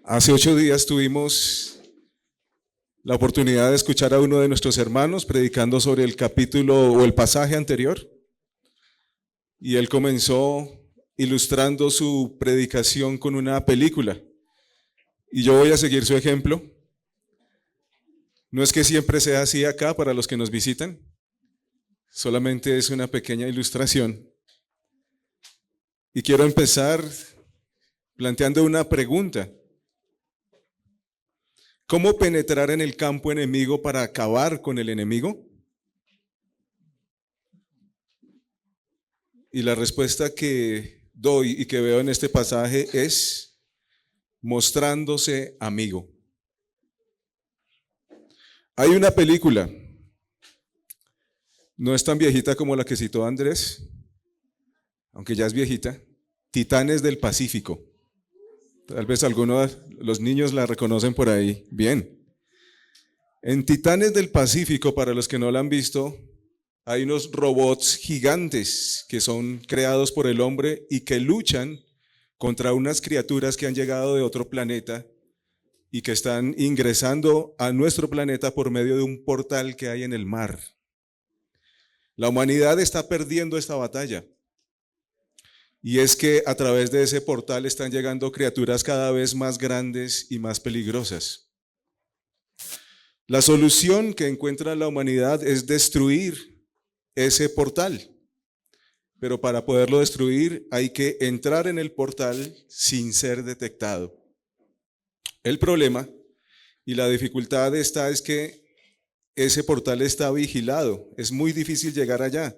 Hace 8 días tuvimos la oportunidad de escuchar a uno de nuestros hermanos predicando sobre el capítulo o el pasaje anterior, y él comenzó ilustrando su predicación con una película, y yo voy a seguir su ejemplo. No es que siempre sea así acá para los que nos visitan, solamente es una pequeña ilustración. Y quiero empezar planteando una pregunta. ¿Cómo penetrar en el campo enemigo para acabar con el enemigo? Y la respuesta que doy y que veo en este pasaje es mostrándose amigo. Hay una película, no es tan viejita como la que citó Andrés, aunque ya es viejita, Titanes del Pacífico. Tal vez algunos de los niños la reconocen por ahí. Bien. En Titanes del Pacífico, para los que no la han visto, hay unos robots gigantes que son creados por el hombre y que luchan contra unas criaturas que han llegado de otro planeta y que están ingresando a nuestro planeta por medio de un portal que hay en el mar. La humanidad está perdiendo esta batalla. Y es que a través de ese portal están llegando criaturas cada vez más grandes y más peligrosas. La solución que encuentra la humanidad es destruir ese portal. Pero para poderlo destruir hay que entrar en el portal sin ser detectado. El problema y la dificultad es que ese portal está vigilado. Es muy difícil llegar allá.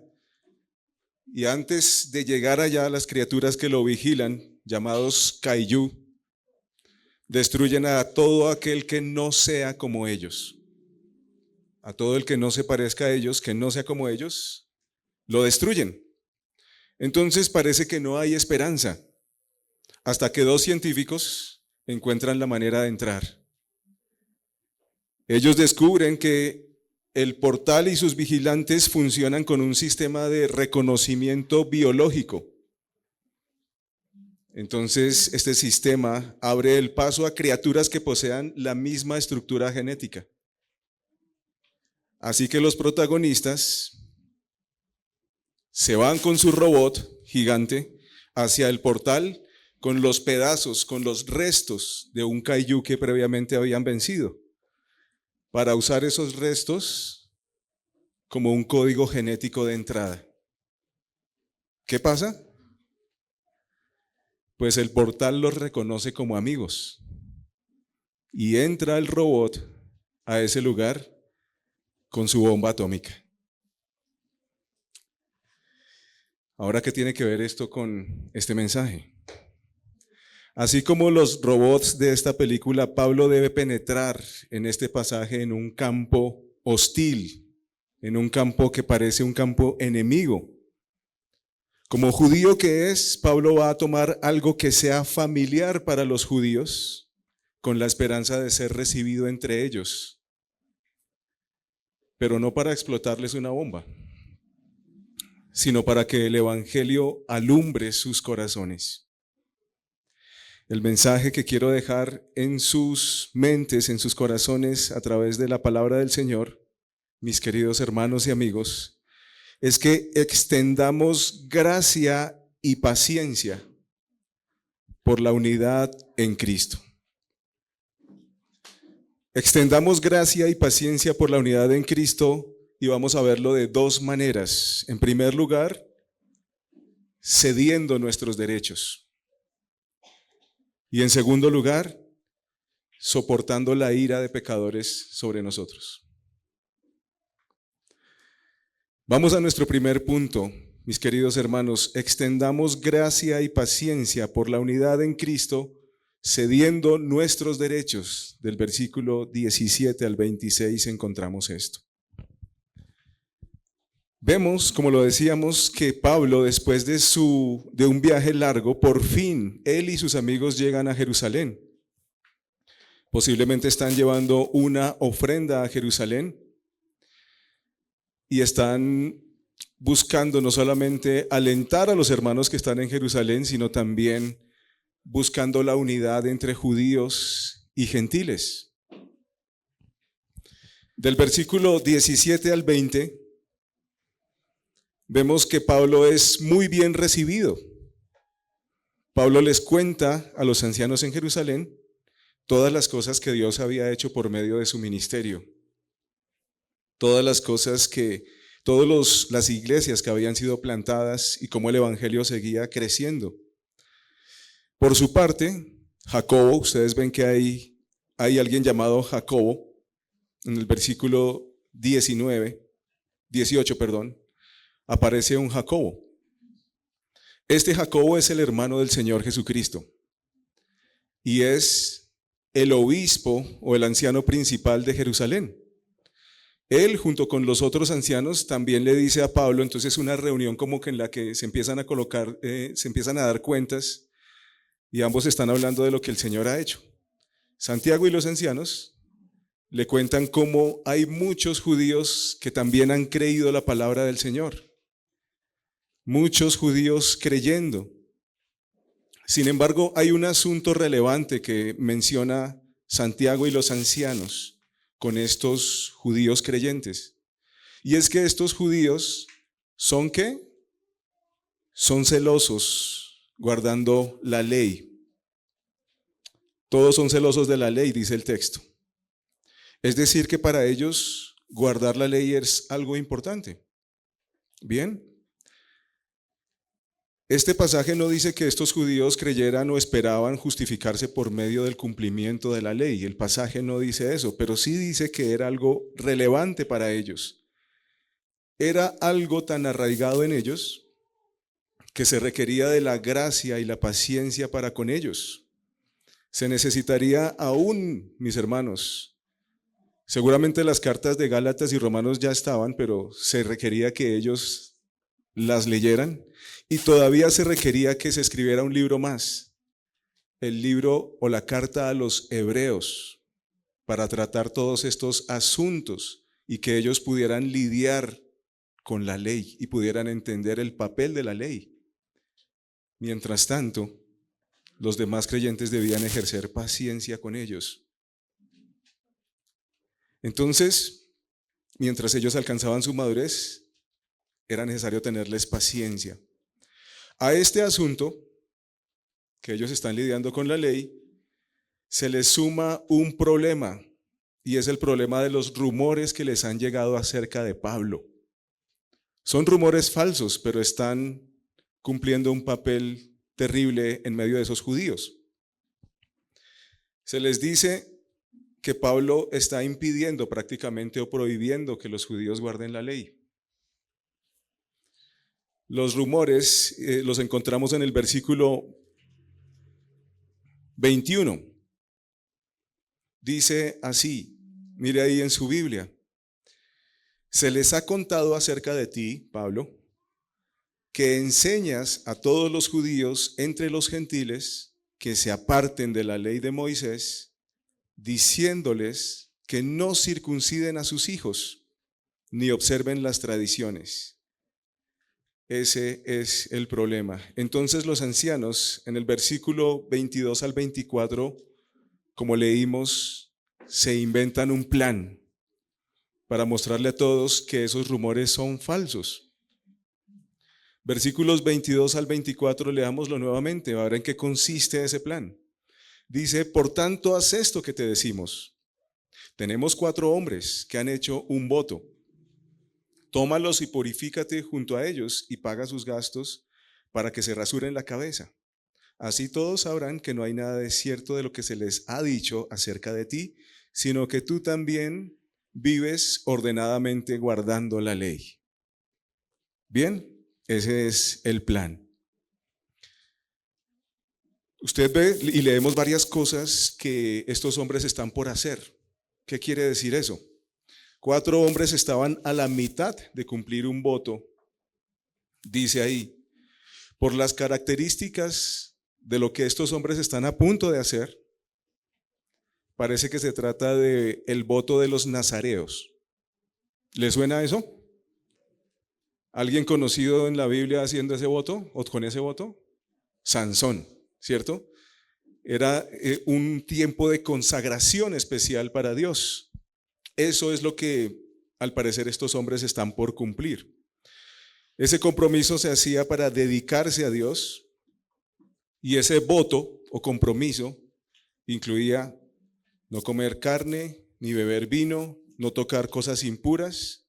Y antes de llegar allá, las criaturas que lo vigilan, llamados Kaiju, destruyen a todo aquel que no sea como ellos. A todo el que no se parezca a ellos, que no sea como ellos, lo destruyen. Entonces parece que no hay esperanza, hasta que dos científicos encuentran la manera de entrar. Ellos descubren que el portal y sus vigilantes funcionan con un sistema de reconocimiento biológico. Entonces, este sistema abre el paso a criaturas que posean la misma estructura genética. Así que los protagonistas se van con su robot gigante hacia el portal con los pedazos, con los restos de un kaiju que previamente habían vencido, para usar esos restos como un código genético de entrada. ¿Qué pasa? Pues el portal los reconoce como amigos y entra el robot a ese lugar con su bomba atómica. Ahora, ¿qué tiene que ver esto con este mensaje? Así como los robots de esta película, Pablo debe penetrar en este pasaje en un campo hostil, en un campo que parece un campo enemigo. Como judío que es, Pablo va a tomar algo que sea familiar para los judíos, con la esperanza de ser recibido entre ellos, pero no para explotarles una bomba, sino para que el evangelio alumbre sus corazones. El mensaje que quiero dejar en sus mentes, en sus corazones, a través de la palabra del Señor, mis queridos hermanos y amigos, es que extendamos gracia y paciencia por la unidad en Cristo. Extendamos gracia y paciencia por la unidad en Cristo y vamos a verlo de dos maneras. En primer lugar, cediendo nuestros derechos. Y en segundo lugar, soportando la ira de pecadores sobre nosotros. Vamos a nuestro primer punto, mis queridos hermanos. Extendamos gracia y paciencia por la unidad en Cristo, cediendo nuestros derechos. Del versículo 17 al 26 encontramos esto. Vemos, como lo decíamos, que Pablo, después de un viaje largo, por fin él y sus amigos llegan a Jerusalén. Posiblemente están llevando una ofrenda a Jerusalén y están buscando no solamente alentar a los hermanos que están en Jerusalén, sino también buscando la unidad entre judíos y gentiles. Del versículo 17 al 20, vemos que Pablo es muy bien recibido. Pablo les cuenta a los ancianos en Jerusalén todas las cosas que Dios había hecho por medio de su ministerio. Todas las cosas todas las iglesias que habían sido plantadas y cómo el evangelio seguía creciendo. Por su parte, Jacobo, ustedes ven que hay alguien llamado Jacobo, en el versículo 18, aparece un Jacobo. Este Jacobo es el hermano del Señor Jesucristo y es el obispo o el anciano principal de Jerusalén. Él, junto con los otros ancianos, también le dice a Pablo, entonces una reunión como que en la que se empiezan a dar cuentas y ambos están hablando de lo que el Señor ha hecho. Santiago y los ancianos le cuentan cómo hay muchos judíos que también han creído la palabra del Señor. Muchos judíos creyendo. Sin embargo, hay un asunto relevante que menciona Santiago y los ancianos con estos judíos creyentes. Y es que estos judíos son ¿qué? Son celosos guardando la ley. Todos son celosos de la ley, dice el texto. Es decir, que para ellos guardar la ley es algo importante. Bien. Este pasaje no dice que estos judíos creyeran o esperaban justificarse por medio del cumplimiento de la ley. El pasaje no dice eso, pero sí dice que era algo relevante para ellos. Era algo tan arraigado en ellos que se requería de la gracia y la paciencia para con ellos. Se necesitaría aún, mis hermanos, seguramente las cartas de Gálatas y Romanos ya estaban, pero se requería que ellos las leyeran. Y todavía se requería que se escribiera un libro más, el libro o la carta a los hebreos, para tratar todos estos asuntos y que ellos pudieran lidiar con la ley y pudieran entender el papel de la ley. Mientras tanto, los demás creyentes debían ejercer paciencia con ellos. Entonces, mientras ellos alcanzaban su madurez, era necesario tenerles paciencia. A este asunto, que ellos están lidiando con la ley, se les suma un problema, y es el problema de los rumores que les han llegado acerca de Pablo. Son rumores falsos, pero están cumpliendo un papel terrible en medio de esos judíos. Se les dice que Pablo está impidiendo prácticamente o prohibiendo que los judíos guarden la ley. Los rumores los encontramos en el versículo 21. Dice así, mire ahí en su Biblia. Se les ha contado acerca de ti, Pablo, que enseñas a todos los judíos entre los gentiles que se aparten de la ley de Moisés, diciéndoles que no circunciden a sus hijos, ni observen las tradiciones. Ese es el problema. Entonces los ancianos, en el versículo 22 al 24, como leímos, se inventan un plan para mostrarle a todos que esos rumores son falsos. Versículos 22 al 24, leámoslo nuevamente, a ver en qué consiste ese plan. Dice, por tanto, haz esto que te decimos. Tenemos 4 hombres que han hecho un voto. Tómalos y purifícate junto a ellos y paga sus gastos para que se rasuren la cabeza. Así todos sabrán que no hay nada de cierto de lo que se les ha dicho acerca de ti, sino que tú también vives ordenadamente guardando la ley. Bien, ese es el plan. Usted ve y leemos varias cosas que estos hombres están por hacer. ¿Qué quiere decir eso? 4 hombres estaban a la mitad de cumplir un voto, dice ahí, por las características de lo que estos hombres están a punto de hacer. Parece que se trata del voto de los nazareos. ¿Le suena eso? ¿Alguien conocido en la Biblia haciendo ese voto o con ese voto? Sansón, ¿cierto? Era un tiempo de consagración especial para Dios. Eso es lo que al parecer estos hombres están por cumplir. Ese compromiso se hacía para dedicarse a Dios y ese voto o compromiso incluía no comer carne, ni beber vino, no tocar cosas impuras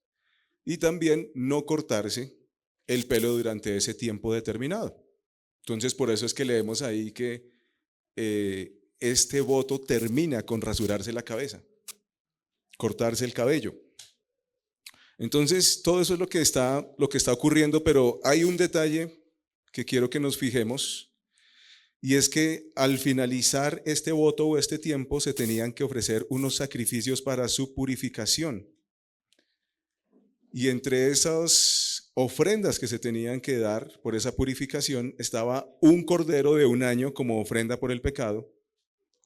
y también no cortarse el pelo durante ese tiempo determinado. Entonces, por eso es que leemos ahí que este voto termina con rasurarse la cabeza, cortarse el cabello. Entonces, todo eso es lo que está ocurriendo, pero hay un detalle que quiero que nos fijemos, y es que al finalizar este voto o este tiempo se tenían que ofrecer unos sacrificios para su purificación. Y entre esas ofrendas que se tenían que dar por esa purificación estaba un cordero de 1 año como ofrenda por el pecado,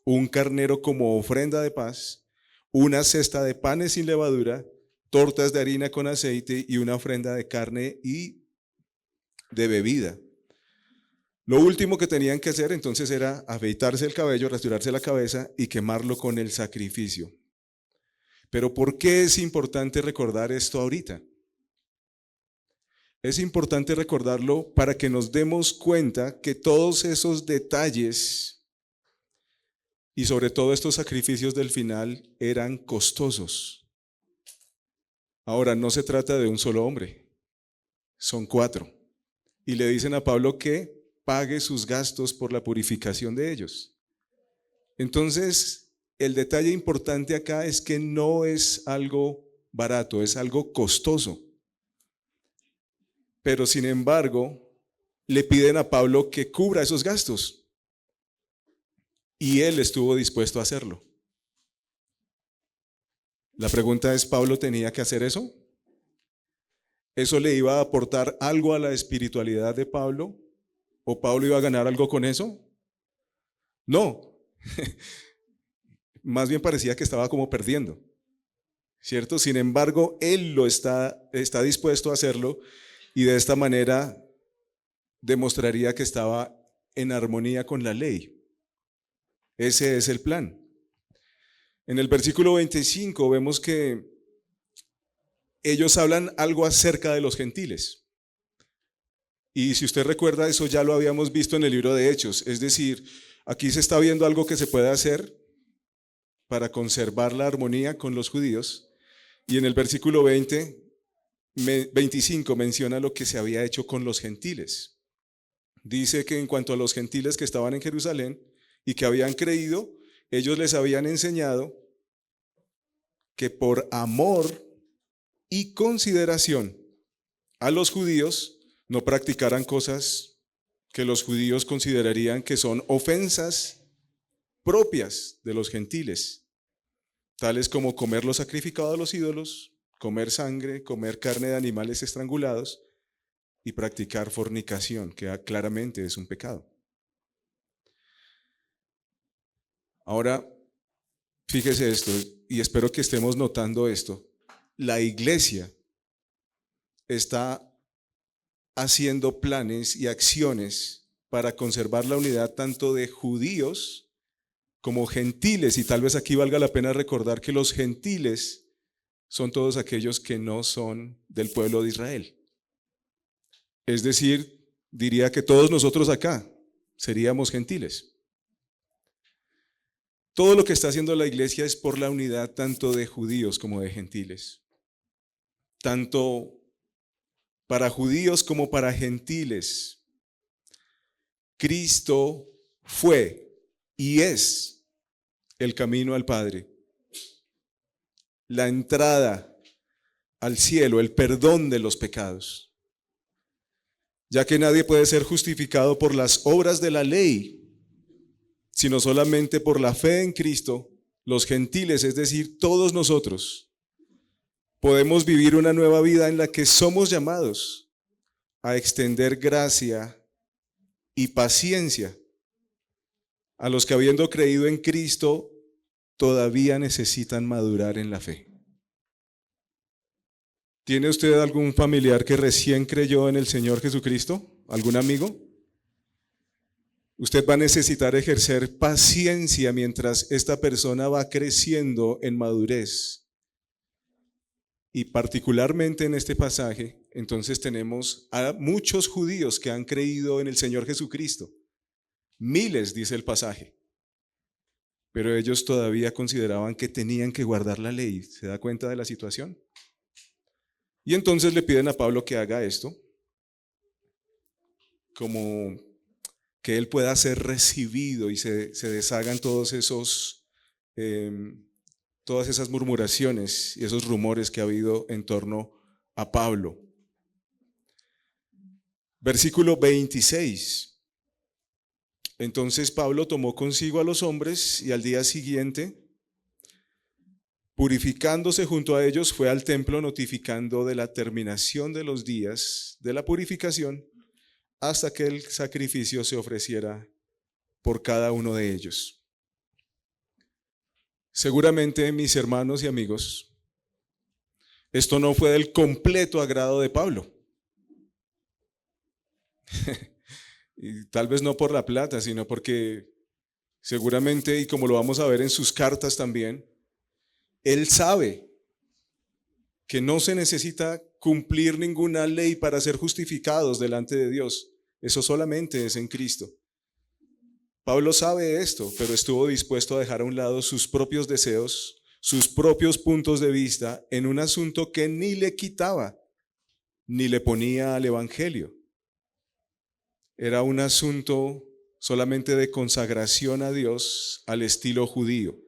un carnero como ofrenda de paz, una cesta de panes sin levadura, tortas de harina con aceite y una ofrenda de carne y de bebida. Lo último que tenían que hacer entonces era afeitarse el cabello, rasurarse la cabeza y quemarlo con el sacrificio. Pero ¿por qué es importante recordar esto ahorita? Es importante recordarlo para que nos demos cuenta que todos esos detalles y sobre todo estos sacrificios del final eran costosos. Ahora, no se trata de un solo hombre, son 4. Y le dicen a Pablo que pague sus gastos por la purificación de ellos. Entonces, el detalle importante acá es que no es algo barato, es algo costoso. Pero sin embargo, le piden a Pablo que cubra esos gastos. Y él estuvo dispuesto a hacerlo. La pregunta es, ¿Pablo tenía que hacer eso? ¿Eso le iba a aportar algo a la espiritualidad de Pablo? ¿O Pablo iba a ganar algo con eso? No. Más bien parecía que estaba como perdiendo, ¿cierto? Sin embargo, él está dispuesto a hacerlo y de esta manera demostraría que estaba en armonía con la ley. Ese es el plan. En el versículo 25 vemos que ellos hablan algo acerca de los gentiles. Y si usted recuerda, eso ya lo habíamos visto en el libro de Hechos. Es decir, aquí se está viendo algo que se puede hacer para conservar la armonía con los judíos. Y en el versículo 25 menciona lo que se había hecho con los gentiles. Dice que en cuanto a los gentiles que estaban en Jerusalén y que habían creído, ellos les habían enseñado que por amor y consideración a los judíos no practicaran cosas que los judíos considerarían que son ofensas propias de los gentiles, tales como comer lo sacrificado a los ídolos, comer sangre, comer carne de animales estrangulados y practicar fornicación, que claramente es un pecado. Ahora, fíjese esto, y espero que estemos notando esto. La iglesia está haciendo planes y acciones para conservar la unidad tanto de judíos como gentiles, y tal vez aquí valga la pena recordar que los gentiles son todos aquellos que no son del pueblo de Israel. Es decir, diría que todos nosotros acá seríamos gentiles. Todo lo que está haciendo la iglesia es por la unidad tanto de judíos como de gentiles. Tanto para judíos como para gentiles. Cristo fue y es el camino al Padre, la entrada al cielo, el perdón de los pecados. Ya que nadie puede ser justificado por las obras de la ley, sino solamente por la fe en Cristo, los gentiles, es decir, todos nosotros, podemos vivir una nueva vida en la que somos llamados a extender gracia y paciencia a los que habiendo creído en Cristo todavía necesitan madurar en la fe. ¿Tiene usted algún familiar que recién creyó en el Señor Jesucristo? ¿Algún amigo? Usted va a necesitar ejercer paciencia mientras esta persona va creciendo en madurez. Y particularmente en este pasaje, entonces tenemos a muchos judíos que han creído en el Señor Jesucristo. Miles, dice el pasaje. Pero ellos todavía consideraban que tenían que guardar la ley. ¿Se da cuenta de la situación? Y entonces le piden a Pablo que haga esto, como que él pueda ser recibido y se deshagan todas esas murmuraciones y esos rumores que ha habido en torno a Pablo. Versículo 26. Entonces Pablo tomó consigo a los hombres y al día siguiente, purificándose junto a ellos, fue al templo notificando de la terminación de los días de la purificación hasta que el sacrificio se ofreciera por cada uno de ellos. Seguramente, mis hermanos y amigos, esto no fue del completo agrado de Pablo. Y tal vez no por la plata, sino porque seguramente, y como lo vamos a ver en sus cartas también, él sabe que no se necesita cumplir ninguna ley para ser justificados delante de Dios. Eso solamente es en Cristo. Pablo sabe esto, pero estuvo dispuesto a dejar a un lado sus propios deseos, sus propios puntos de vista en un asunto que ni le quitaba, ni le ponía al evangelio. Era un asunto solamente de consagración a Dios al estilo judío.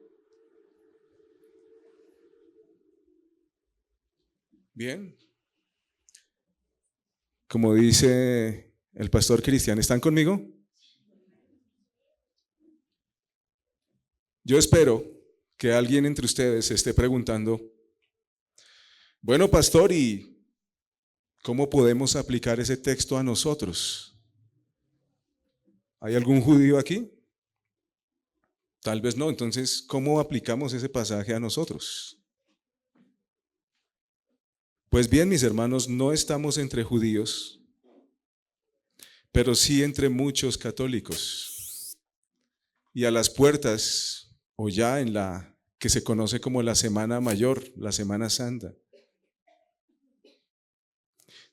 Bien. Como dice el pastor Cristian, ¿están conmigo? Yo espero que alguien entre ustedes se esté preguntando, bueno, pastor, ¿y cómo podemos aplicar ese texto a nosotros? ¿Hay algún judío aquí? Tal vez no. Entonces, ¿cómo aplicamos ese pasaje a nosotros? Pues bien, mis hermanos, no estamos entre judíos, pero sí entre muchos católicos. Y a las puertas, o ya en la que se conoce como la Semana Mayor, la Semana Santa.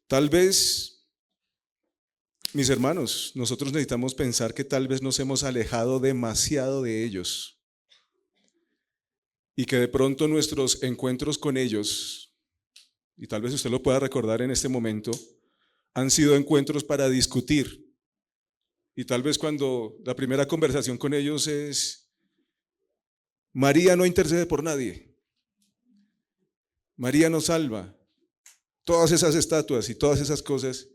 Tal vez, mis hermanos, nosotros necesitamos pensar que tal vez nos hemos alejado demasiado de ellos y que de pronto nuestros encuentros con ellos, y tal vez usted lo pueda recordar en este momento, han sido encuentros para discutir. Y tal vez cuando la primera conversación con ellos es, María no intercede por nadie, María nos salva, todas esas estatuas y todas esas cosas.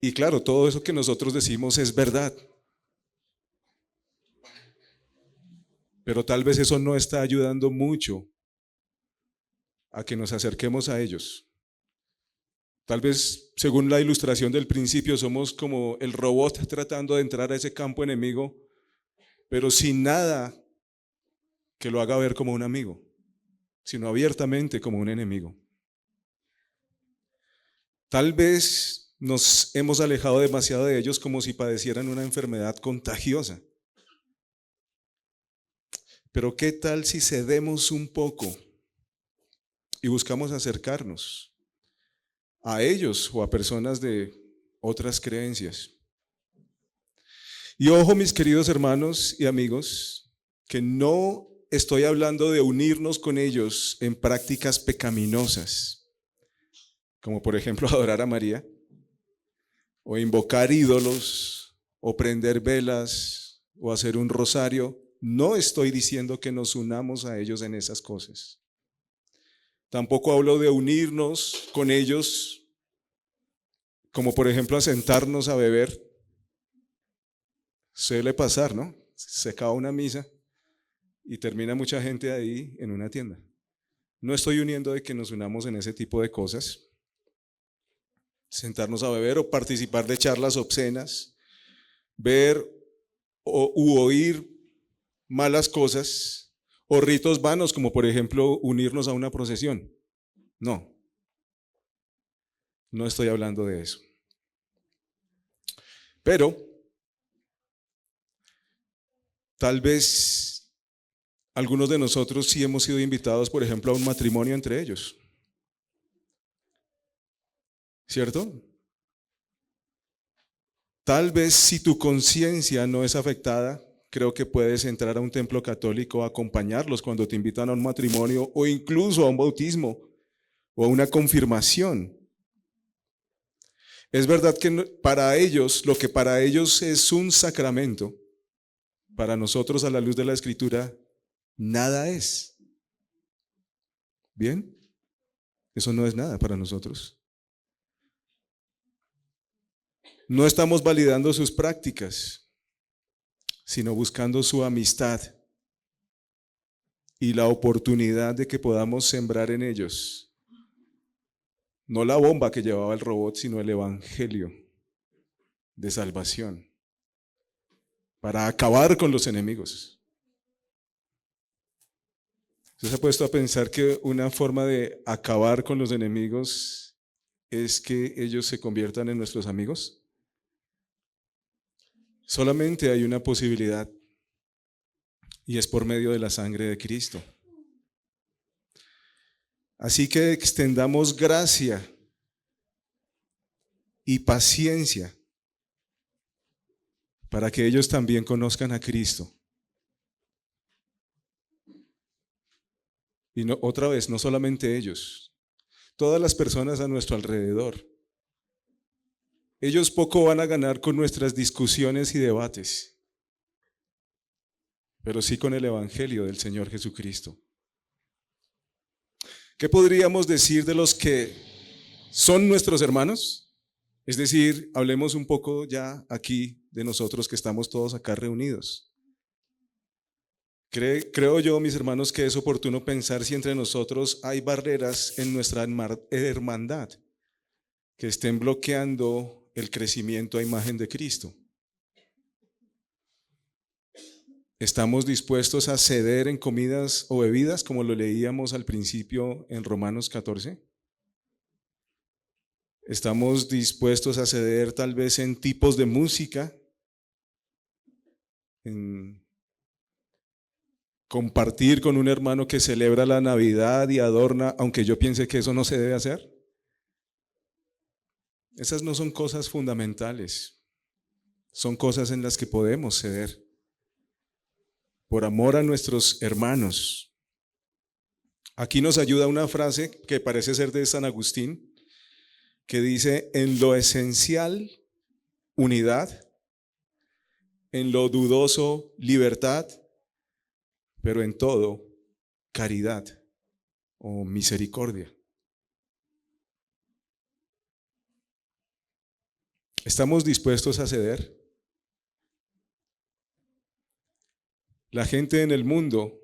Y claro, todo eso que nosotros decimos es verdad. Pero tal vez eso no está ayudando mucho a que nos acerquemos a ellos. Tal vez, según la ilustración del principio, somos como el robot tratando de entrar a ese campo enemigo, pero sin nada que lo haga ver como un amigo, sino abiertamente como un enemigo. Tal vez nos hemos alejado demasiado de ellos como si padecieran una enfermedad contagiosa. Pero ¿qué tal si cedemos un poco y buscamos acercarnos a ellos o a personas de otras creencias? Y ojo, mis queridos hermanos y amigos, que no estoy hablando de unirnos con ellos en prácticas pecaminosas, como por ejemplo adorar a María, o invocar ídolos, o prender velas, o hacer un rosario. No estoy diciendo que nos unamos a ellos en esas cosas. Tampoco hablo de unirnos con ellos, como por ejemplo a sentarnos a beber. Suele pasar, ¿no? Se acaba una misa y termina mucha gente ahí en una tienda. No estoy uniendo de que nos unamos en ese tipo de cosas. Sentarnos a beber o participar de charlas obscenas, ver u oír malas cosas o ritos vanos, como por ejemplo unirnos a una procesión. No, no estoy hablando de eso. Pero Tal vez algunos de nosotros sí hemos sido invitados, por ejemplo, a un matrimonio entre ellos, ¿cierto? Tal vez si tu conciencia no es afectada, creo que puedes entrar a un templo católico, acompañarlos cuando te invitan a un matrimonio o incluso a un bautismo o a una confirmación. Es verdad que para ellos, lo que para ellos es un sacramento, para nosotros a la luz de la Escritura, nada es. ¿Bien? Eso no es nada para nosotros. No estamos validando sus prácticas, sino buscando su amistad y la oportunidad de que podamos sembrar en ellos, no la bomba que llevaba el robot, sino el evangelio de salvación, para acabar con los enemigos. ¿Usted se ha puesto a pensar que una forma de acabar con los enemigos es que ellos se conviertan en nuestros amigos? Solamente hay una posibilidad, y es por medio de la sangre de Cristo. Así que extendamos gracia y paciencia para que ellos también conozcan a Cristo. Y no, otra vez, no solamente ellos, todas las personas a nuestro alrededor. Ellos poco van a ganar con nuestras discusiones y debates, pero sí con el Evangelio del Señor Jesucristo. ¿Qué podríamos decir de los que son nuestros hermanos? Es decir, hablemos un poco ya aquí de nosotros que estamos todos acá reunidos. Creo yo, mis hermanos, que es oportuno pensar si entre nosotros hay barreras en nuestra hermandad que estén bloqueando el crecimiento a imagen de Cristo. ¿Estamos dispuestos a ceder en comidas o bebidas, como lo leíamos al principio en Romanos 14? ¿Estamos dispuestos a ceder tal vez en tipos de música, en compartir con un hermano que celebra la Navidad y adorna, aunque yo piense que eso no se debe hacer? Esas no son cosas fundamentales, son cosas en las que podemos ceder por amor a nuestros hermanos. Aquí nos ayuda una frase que parece ser de San Agustín, que dice: en lo esencial, unidad; en lo dudoso, libertad; pero en todo, caridad o misericordia. ¿Estamos dispuestos a ceder? La gente en el mundo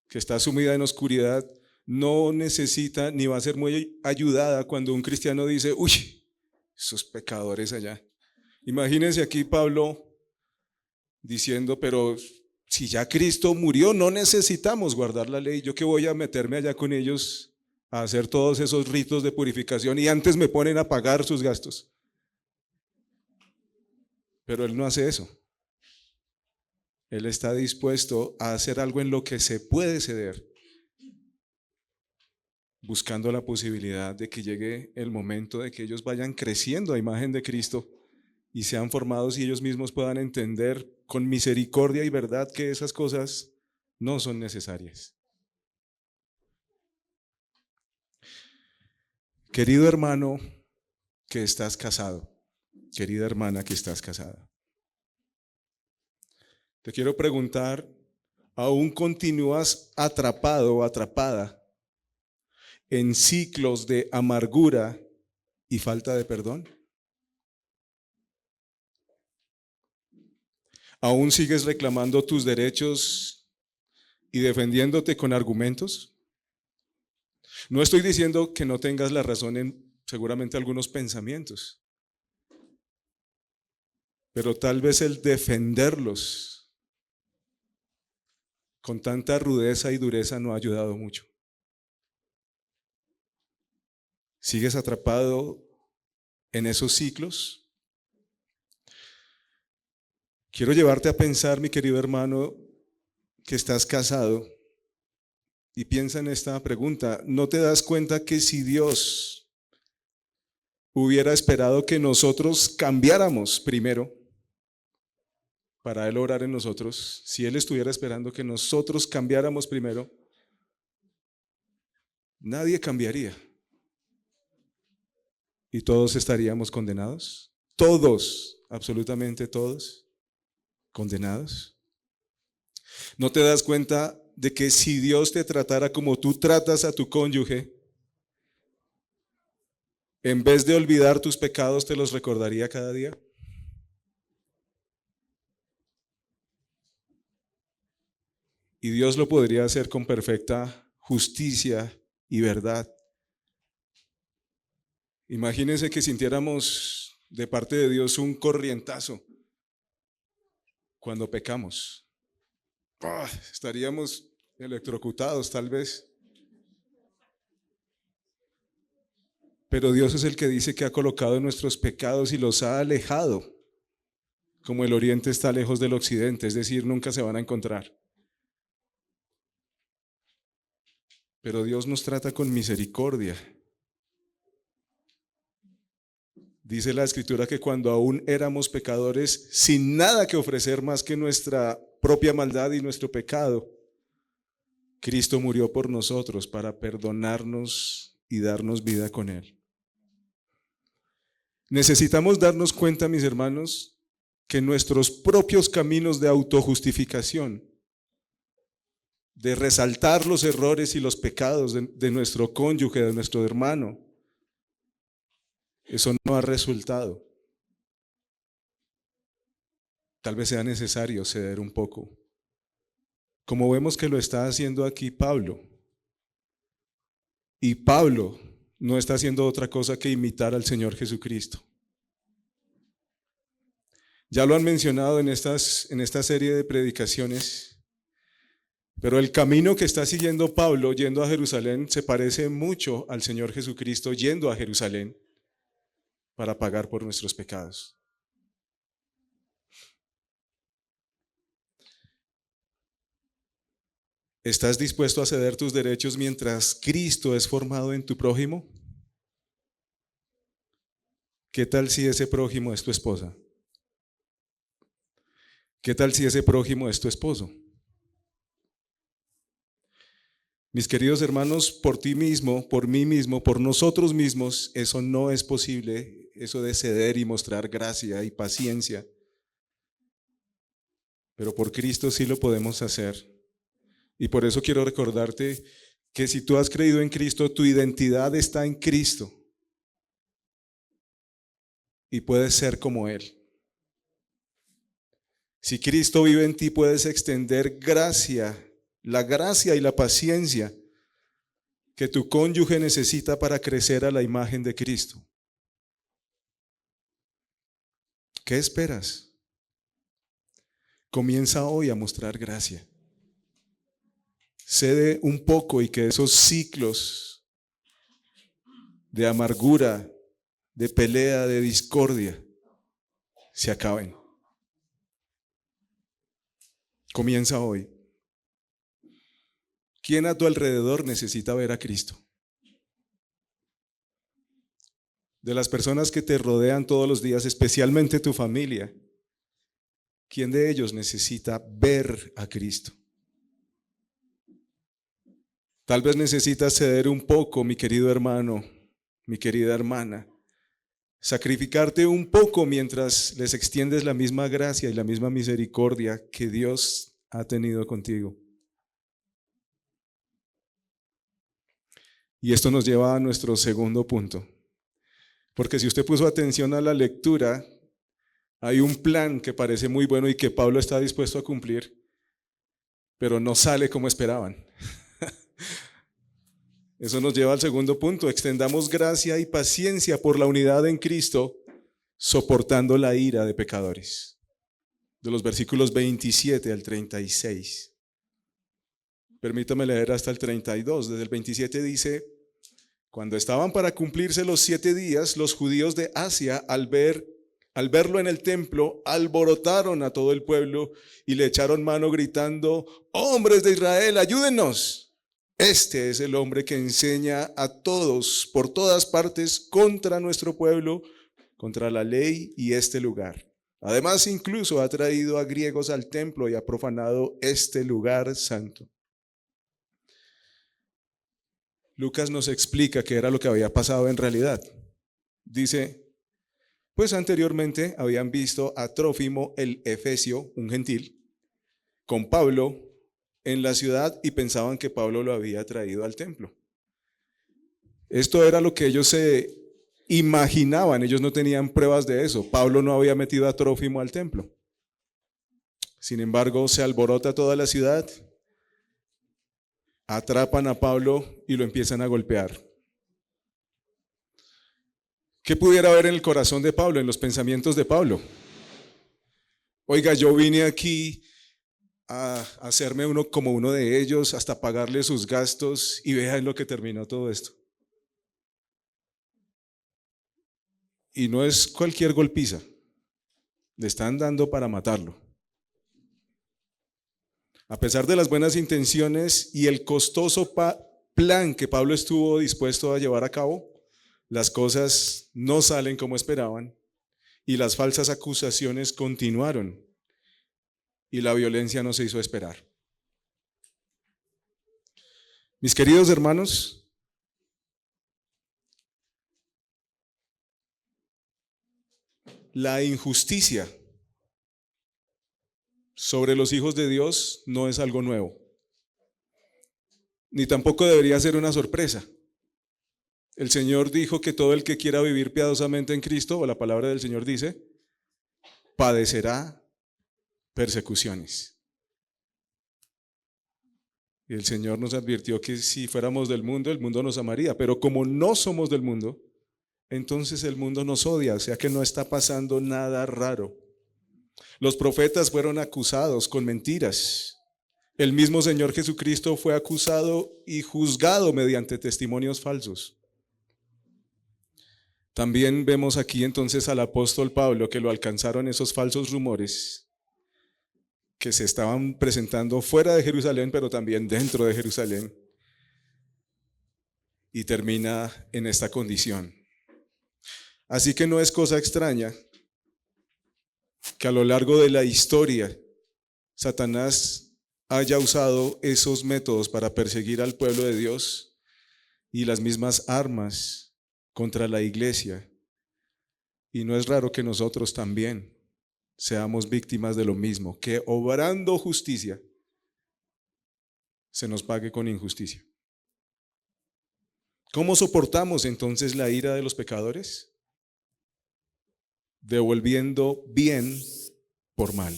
que está sumida en oscuridad no necesita ni va a ser muy ayudada cuando un cristiano dice: uy, esos pecadores allá. Imagínense aquí Pablo diciendo: pero si ya Cristo murió, no necesitamos guardar la ley. ¿Yo qué voy a meterme allá con ellos a hacer todos esos ritos de purificación y antes me ponen a pagar sus gastos? Pero él no hace eso. Él está dispuesto a hacer algo en lo que se puede ceder, buscando la posibilidad de que llegue el momento de que ellos vayan creciendo a imagen de Cristo y sean formados y ellos mismos puedan entender con misericordia y verdad que esas cosas no son necesarias. Querido hermano que estás casado, querida hermana que estás casada, te quiero preguntar: ¿aún continúas atrapado o atrapada en ciclos de amargura y falta de perdón? ¿Aún sigues reclamando tus derechos y defendiéndote con argumentos? No estoy diciendo que no tengas la razón en seguramente algunos pensamientos, pero tal vez el defenderlos con tanta rudeza y dureza no ha ayudado mucho. ¿Sigues atrapado en esos ciclos? Quiero llevarte a pensar, mi querido hermano, que estás casado, y piensa en esta pregunta. ¿No te das cuenta que si Dios hubiera esperado que nosotros cambiáramos primero para Él obrar en nosotros, si Él estuviera esperando que nosotros cambiáramos primero, nadie cambiaría y todos estaríamos condenados? Todos, absolutamente todos, condenados. ¿No te das cuenta de que si Dios te tratara como tú tratas a tu cónyuge, en vez de olvidar tus pecados, te los recordaría cada día? Y Dios lo podría hacer con perfecta justicia y verdad. Imagínense que sintiéramos de parte de Dios un corrientazo cuando pecamos. Estaríamos electrocutados tal vez. Pero Dios es el que dice que ha colocado nuestros pecados y los ha alejado, como el oriente está lejos del occidente, es decir, nunca se van a encontrar. Pero Dios nos trata con misericordia. Dice la Escritura que cuando aún éramos pecadores, sin nada que ofrecer más que nuestra propia maldad y nuestro pecado, Cristo murió por nosotros para perdonarnos y darnos vida con Él. Necesitamos darnos cuenta, mis hermanos, que nuestros propios caminos de autojustificación, de resaltar los errores y los pecados de nuestro cónyuge, de nuestro hermano, eso no ha resultado. Tal vez sea necesario ceder un poco, como vemos que lo está haciendo aquí Pablo. Y Pablo no está haciendo otra cosa que imitar al Señor Jesucristo. Ya lo han mencionado en esta serie de predicaciones, pero el camino que está siguiendo Pablo yendo a Jerusalén se parece mucho al Señor Jesucristo yendo a Jerusalén para pagar por nuestros pecados. ¿Estás dispuesto a ceder tus derechos mientras Cristo es formado en tu prójimo? ¿Qué tal si ese prójimo es tu esposa? ¿Qué tal si ese prójimo es tu esposo? Mis queridos hermanos, por ti mismo, por mí mismo, por nosotros mismos, eso no es posible, eso de ceder y mostrar gracia y paciencia. Pero por Cristo sí lo podemos hacer. Y por eso quiero recordarte que si tú has creído en Cristo, tu identidad está en Cristo. Y puedes ser como Él. Si Cristo vive en ti, puedes extender gracia, la gracia y la paciencia que tu cónyuge necesita para crecer a la imagen de Cristo. ¿Qué esperas? Comienza hoy a mostrar gracia. Cede un poco y que esos ciclos de amargura, de pelea, de discordia se acaben. Comienza hoy. ¿Quién a tu alrededor necesita ver a Cristo? De las personas que te rodean todos los días, especialmente tu familia, ¿quién de ellos necesita ver a Cristo? Tal vez necesitas ceder un poco, mi querido hermano, mi querida hermana, sacrificarte un poco mientras les extiendes la misma gracia y la misma misericordia que Dios ha tenido contigo. Y esto nos lleva a nuestro segundo punto, porque si usted puso atención a la lectura, hay un plan que parece muy bueno y que Pablo está dispuesto a cumplir, pero no sale como esperaban. Eso nos lleva al segundo punto. Extendamos gracia y paciencia por la unidad en Cristo, soportando la ira de pecadores. De los versículos 27 al 36. Permítame leer hasta el 32. Desde el 27 dice: cuando estaban para cumplirse los 7 días, los judíos de Asia, al ver Al verlo en el templo, alborotaron a todo el pueblo y le echaron mano gritando: hombres de Israel, ayúdennos. Este es el hombre que enseña a todos por todas partes contra nuestro pueblo, contra la ley y este lugar. Además, incluso ha traído a griegos al templo y ha profanado este lugar santo. Lucas nos explica qué era lo que había pasado en realidad. Dice: pues anteriormente habían visto a Trófimo el Efesio, un gentil, con Pablo en la ciudad y pensaban que Pablo lo había traído al templo. Esto era lo que ellos se imaginaban, ellos no tenían pruebas de eso. Pablo no había metido a Trófimo al templo. Sin embargo, se alborota toda la ciudad, atrapan a Pablo y lo empiezan a golpear. ¿Qué pudiera haber en el corazón de Pablo, en los pensamientos de Pablo? Oiga, yo vine aquí a hacerme uno como uno de ellos, hasta pagarle sus gastos, y vean lo que terminó todo esto. Y no es cualquier golpiza, le están dando para matarlo. A pesar de las buenas intenciones y el costoso plan que Pablo estuvo dispuesto a llevar a cabo, las cosas no salen como esperaban y las falsas acusaciones continuaron y la violencia no se hizo esperar. Mis queridos hermanos, la injusticia sobre los hijos de Dios no es algo nuevo, ni tampoco debería ser una sorpresa. El Señor dijo que todo el que quiera vivir piadosamente en Cristo, o la palabra del Señor dice, padecerá persecuciones. Y el Señor nos advirtió que si fuéramos del mundo, el mundo nos amaría, pero como no somos del mundo, entonces el mundo nos odia, o sea que no está pasando nada raro. Los profetas fueron acusados con mentiras. El mismo Señor Jesucristo fue acusado y juzgado mediante testimonios falsos. También vemos aquí entonces al apóstol Pablo que lo alcanzaron esos falsos rumores que se estaban presentando fuera de Jerusalén, pero también dentro de Jerusalén, y termina en esta condición. Así que no es cosa extraña que a lo largo de la historia Satanás haya usado esos métodos para perseguir al pueblo de Dios y las mismas armas contra la iglesia. Y no es raro que nosotros también seamos víctimas de lo mismo, que obrando justicia se nos pague con injusticia. ¿Cómo soportamos entonces la ira de los pecadores? Devolviendo bien por mal.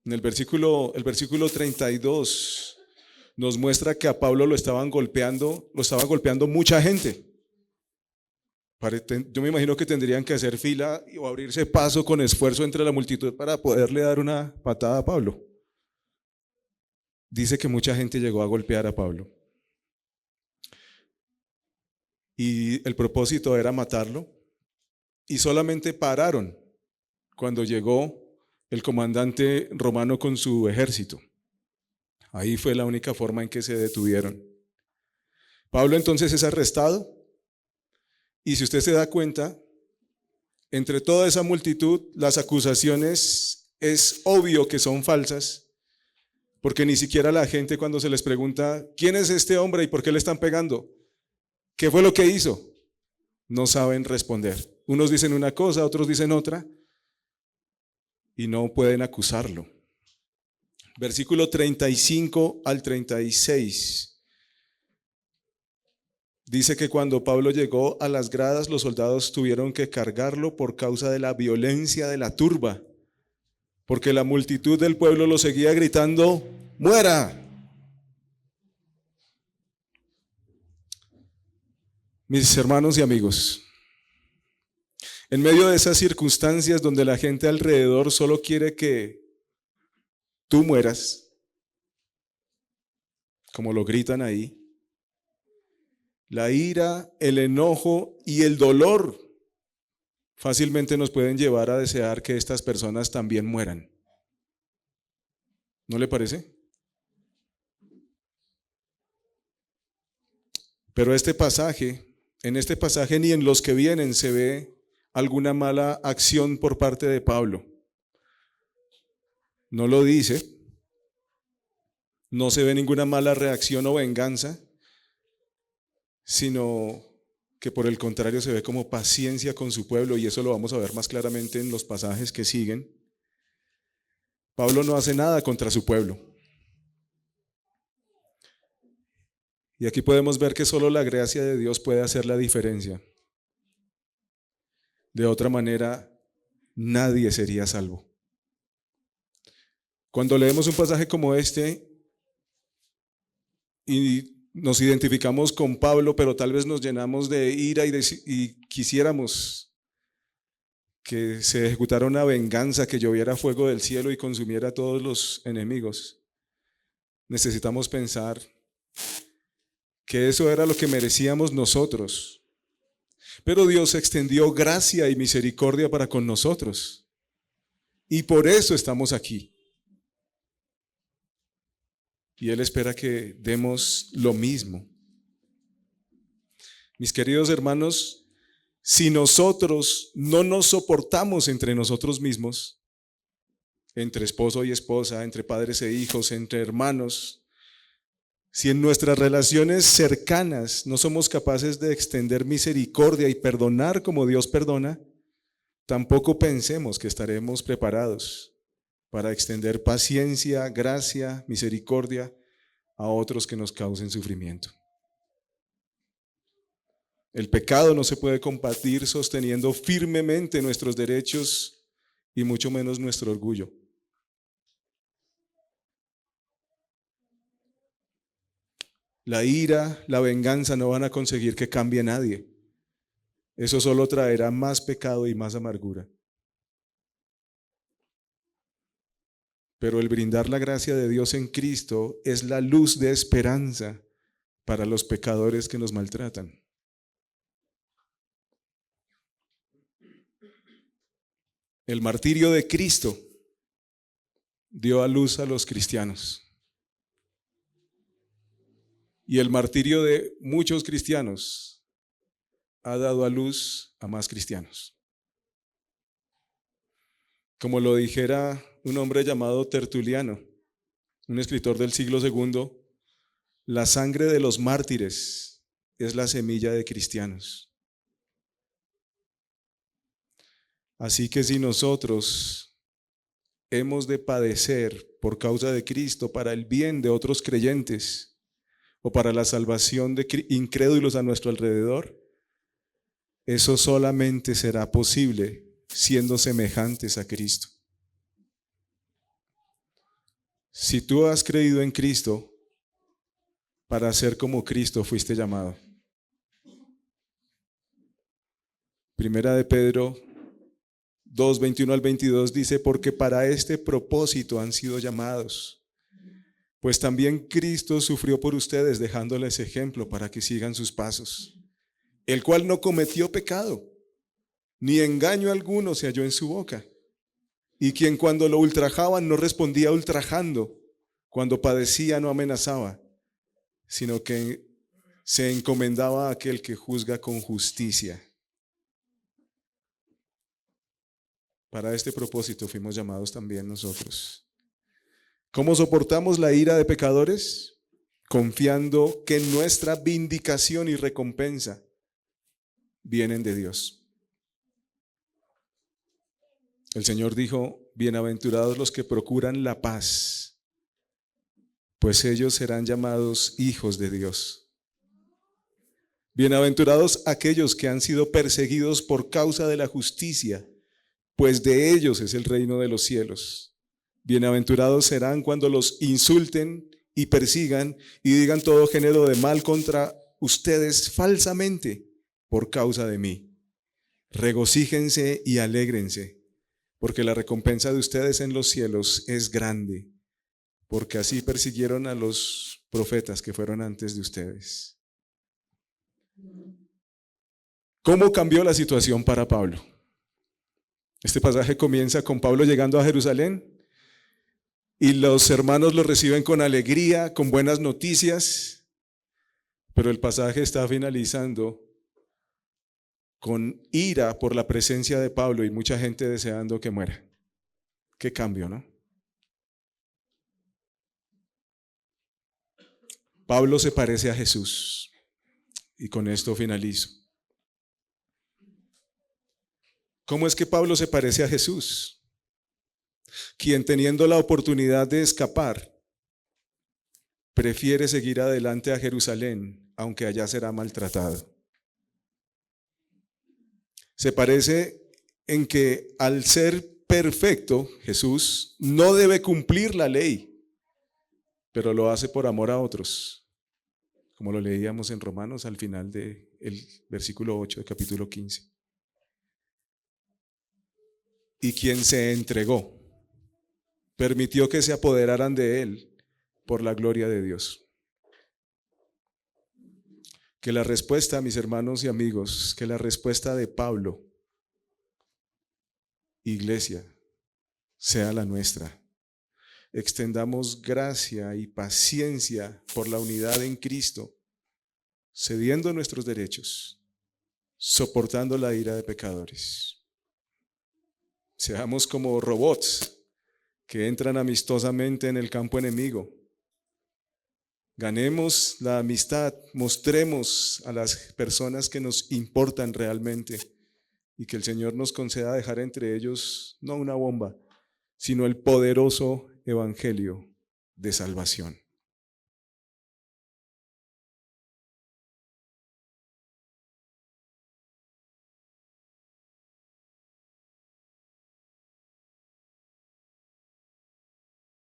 En el versículo 32 nos muestra que a Pablo lo estaba golpeando mucha gente. Yo me imagino que tendrían que hacer fila o abrirse paso con esfuerzo entre la multitud para poderle dar una patada a Pablo. Dice que mucha gente llegó a golpear a Pablo. Y el propósito era matarlo. Y solamente pararon cuando llegó el comandante romano con su ejército. Ahí fue la única forma en que se detuvieron. Pablo entonces es arrestado. Y si usted se da cuenta, entre toda esa multitud, las acusaciones es obvio que son falsas, porque ni siquiera la gente cuando se les pregunta, ¿quién es este hombre y por qué le están pegando? ¿Qué fue lo que hizo? No saben responder. Unos dicen una cosa, otros dicen otra, y no pueden acusarlo. Versículo 35 al 36. Dice que cuando Pablo llegó a las gradas, los soldados tuvieron que cargarlo por causa de la violencia de la turba, porque la multitud del pueblo lo seguía gritando: ¡muera! Mis hermanos y amigos, en medio de esas circunstancias donde la gente alrededor solo quiere que tú mueras, como lo gritan ahí, la ira, el enojo y el dolor fácilmente nos pueden llevar a desear que estas personas también mueran. ¿No le parece? Pero en este pasaje ni en los que vienen se ve alguna mala acción por parte de Pablo. No lo dice, no se ve ninguna mala reacción o venganza, sino que por el contrario se ve como paciencia con su pueblo, y eso lo vamos a ver más claramente en los pasajes que siguen. Pablo no hace nada contra su pueblo. Y aquí podemos ver que solo la gracia de Dios puede hacer la diferencia. De otra manera, nadie sería salvo. Cuando leemos un pasaje como este y nos identificamos con Pablo, pero tal vez nos llenamos de ira y quisiéramos que se ejecutara una venganza, que lloviera fuego del cielo y consumiera a todos los enemigos, necesitamos pensar que eso era lo que merecíamos nosotros. Pero Dios extendió gracia y misericordia para con nosotros. Y por eso estamos aquí. Y Él espera que demos lo mismo. Mis queridos hermanos, si nosotros no nos soportamos entre nosotros mismos, entre esposo y esposa, entre padres e hijos, entre hermanos, si en nuestras relaciones cercanas no somos capaces de extender misericordia y perdonar como Dios perdona, tampoco pensemos que estaremos preparados para extender paciencia, gracia, misericordia a otros que nos causen sufrimiento. El pecado no se puede combatir sosteniendo firmemente nuestros derechos y mucho menos nuestro orgullo. La ira, la venganza no van a conseguir que cambie nadie. Eso solo traerá más pecado y más amargura. Pero el brindar la gracia de Dios en Cristo es la luz de esperanza para los pecadores que nos maltratan. El martirio de Cristo dio a luz a los cristianos. Y el martirio de muchos cristianos ha dado a luz a más cristianos. Como lo dijera un hombre llamado Tertuliano, un escritor del siglo II, la sangre de los mártires es la semilla de cristianos. Así que si nosotros hemos de padecer por causa de Cristo para el bien de otros creyentes o para la salvación de incrédulos a nuestro alrededor, eso solamente será posible siendo semejantes a Cristo. Si tú has creído en Cristo, para ser como Cristo fuiste llamado. Primera de Pedro 2, 21 al 22 dice, porque para este propósito han sido llamados, pues también Cristo sufrió por ustedes, dejándoles ejemplo para que sigan sus pasos, el cual no cometió pecado, ni engaño alguno se halló en su boca, y quien cuando lo ultrajaban no respondía ultrajando, cuando padecía no amenazaba, sino que se encomendaba a aquel que juzga con justicia. Para este propósito fuimos llamados también nosotros. ¿Cómo soportamos la ira de pecadores? Confiando que nuestra vindicación y recompensa vienen de Dios. El Señor dijo, bienaventurados los que procuran la paz, pues ellos serán llamados hijos de Dios. Bienaventurados aquellos que han sido perseguidos por causa de la justicia, pues de ellos es el reino de los cielos. Bienaventurados serán cuando los insulten y persigan y digan todo género de mal contra ustedes falsamente por causa de mí. Regocíjense y alégrense, porque la recompensa de ustedes en los cielos es grande, porque así persiguieron a los profetas que fueron antes de ustedes. ¿Cómo cambió la situación para Pablo? Este pasaje comienza con Pablo llegando a Jerusalén y los hermanos lo reciben con alegría, con buenas noticias, pero el pasaje está finalizando con ira por la presencia de Pablo y mucha gente deseando que muera. Qué cambio, ¿no? Pablo se parece a Jesús y con esto finalizo. ¿Cómo es que Pablo se parece a Jesús? Quien teniendo la oportunidad de escapar, prefiere seguir adelante a Jerusalén, aunque allá será maltratado. Se parece en que al ser perfecto, Jesús no debe cumplir la ley, pero lo hace por amor a otros, como lo leíamos en Romanos al final del versículo 8 del capítulo 15. Y quien se entregó, permitió que se apoderaran de él por la gloria de Dios. Que la respuesta, mis hermanos y amigos, que la respuesta de Pablo, iglesia, sea la nuestra. Extendamos gracia y paciencia por la unidad en Cristo, cediendo nuestros derechos, soportando la ira de pecadores. Seamos como robots que entran amistosamente en el campo enemigo. Ganemos la amistad, mostremos a las personas que nos importan realmente y que el Señor nos conceda dejar entre ellos no una bomba, sino el poderoso evangelio de salvación.